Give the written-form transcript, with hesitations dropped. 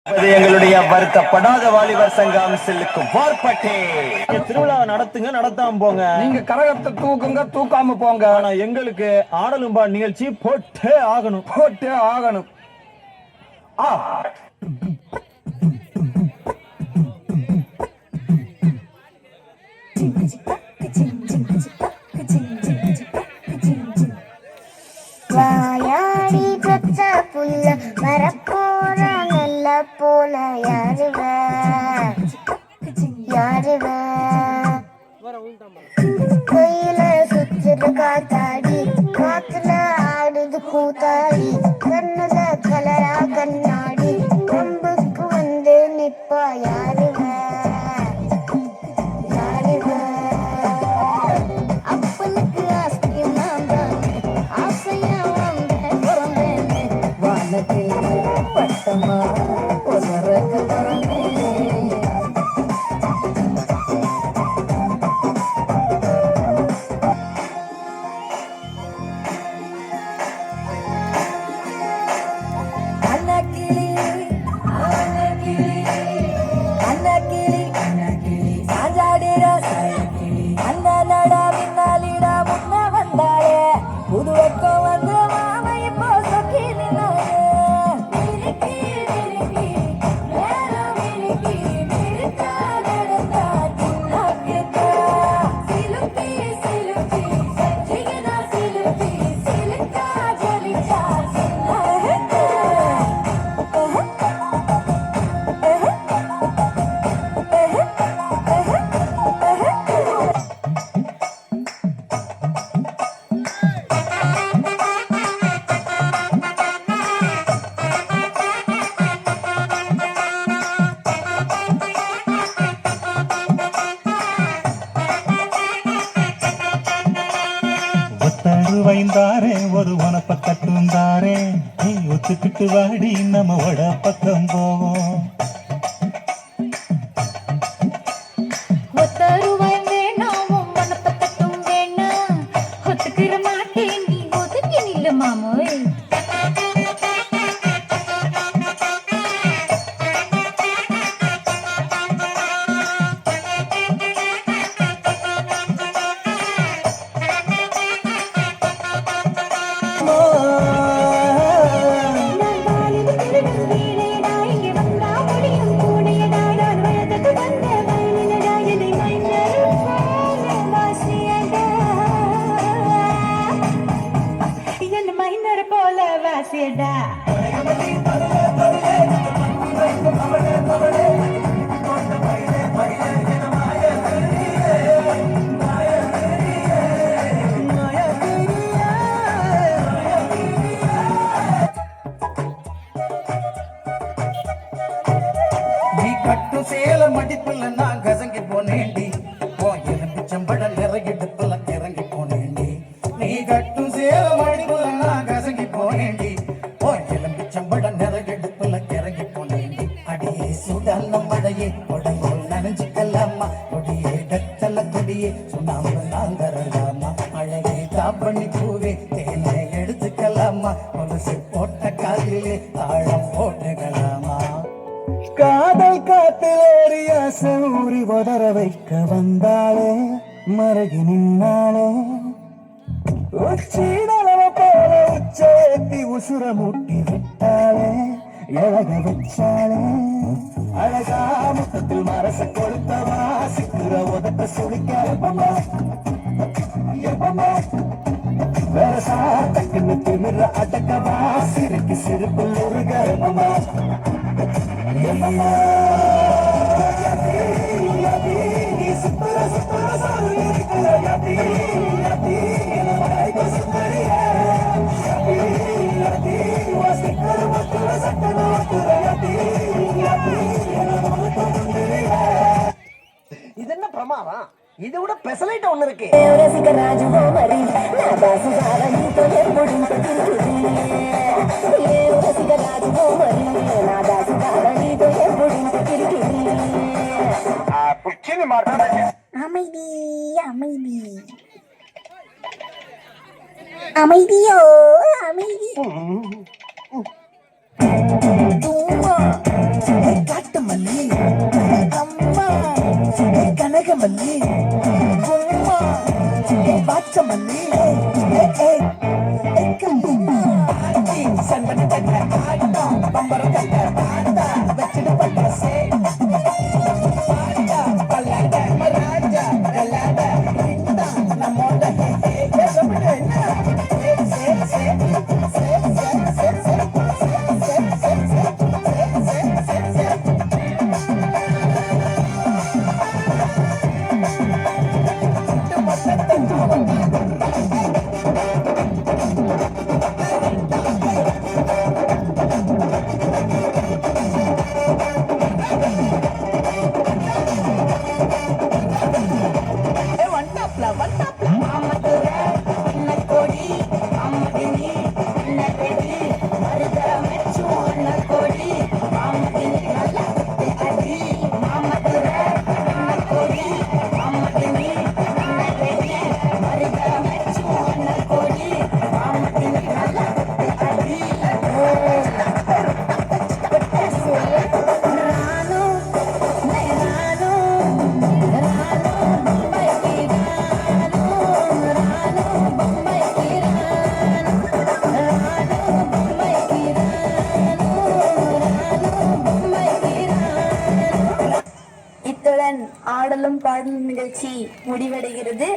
எங்களுடைய வருத்தப்படாத வாலிபர் சங்கம் செல்லுக்கும் வார்பட்டே திருவிழாவை நடத்துங்க, நடத்தாம போங்க. நீங்க கரகத்தை தூக்குங்க, தூக்காம போங்க. ஆனா எங்களுக்கு ஆடலும்பா நிகழ்ச்சி போட்டே ஆகணும், போட்டே ஆகணும். வாயாடி பெற்ற புள்ள வரப்போற நல்ல போல யாருவ கையில சுத்துற காத்தாடி காத்துல ஆடுது கூத்தாடி கண்ணுல கலரா கண்ணாடி கொம்புக்கு வந்து நிப்பா யாருவ அப்பனுக்கு ஆஸ்தி ஆசையா பட்டமா வைந்தாரே ஒரு உனப்ப கட்டுந்தாரே நீ ஒத்துக்கிட்டு வாடி நம்ம வட பக்கம் போவோம். சேல மடிப்புல நான் கசங்கி போனேண்டி எலும்பிச்சம்பட நிறையிடுப்புல கிறங்கி போனேண்டி நீ கட்டும் சேல மடிப்புல நான் கசங்கி போனேண்டி எலும்பிச்சம்பட நிறையிடுப்புல கிறங்கி போனேண்டி அடியே சுடான மழையே உடம்போல் நனைஞ்சுக்கலாமா கொடியே கத்தல கொடியே சுண்ணாம்பு நாங்கரலாமா அழகே தாப்பண்ணி பூவே தேனை எடுத்துக்கலாமா கொலுசு போட்ட காதிலே தாழம் போட்டுக்கலாமா காதல் காத்திலேறிய சூரி உதற வைக்க வந்தாளே மருகி நின்னாளே உச்சிடலவ போல உச்சேத்தி உசுர மூட்டி விட்டாளே எழக வச்சாளே அழகா முத்தத்தில் மரச கொடுத்தவா சிக்குற உதட்ட சுழிக்க எப்பமா வேறசா டக்குன்னு திமிர அடக்கவா சிறுக்கு சிறுப்பு முருக இது என்ன பிரமாதம்? இதை விட பெசலைட் ஒண்ணு இருக்கு. அமைதி அமைதி அமைதியோ அமைதி காட்டுமல்லி அம்மா கனகமல்லி கும்மா பாச்சமல்லி சந்தன கட்ட ஆட்டம் பம்பரம் கட்ட பாட்டா வச்சுட்டு பண்ற சே பாட்டா பல்லாட மராஜா கல்லாட இந்தா நம்மோட பேசப்பட்டு என்ன இத்துடன் ஆடலும் பாடலும் நிகழ்ச்சி முடிவடைகிறது.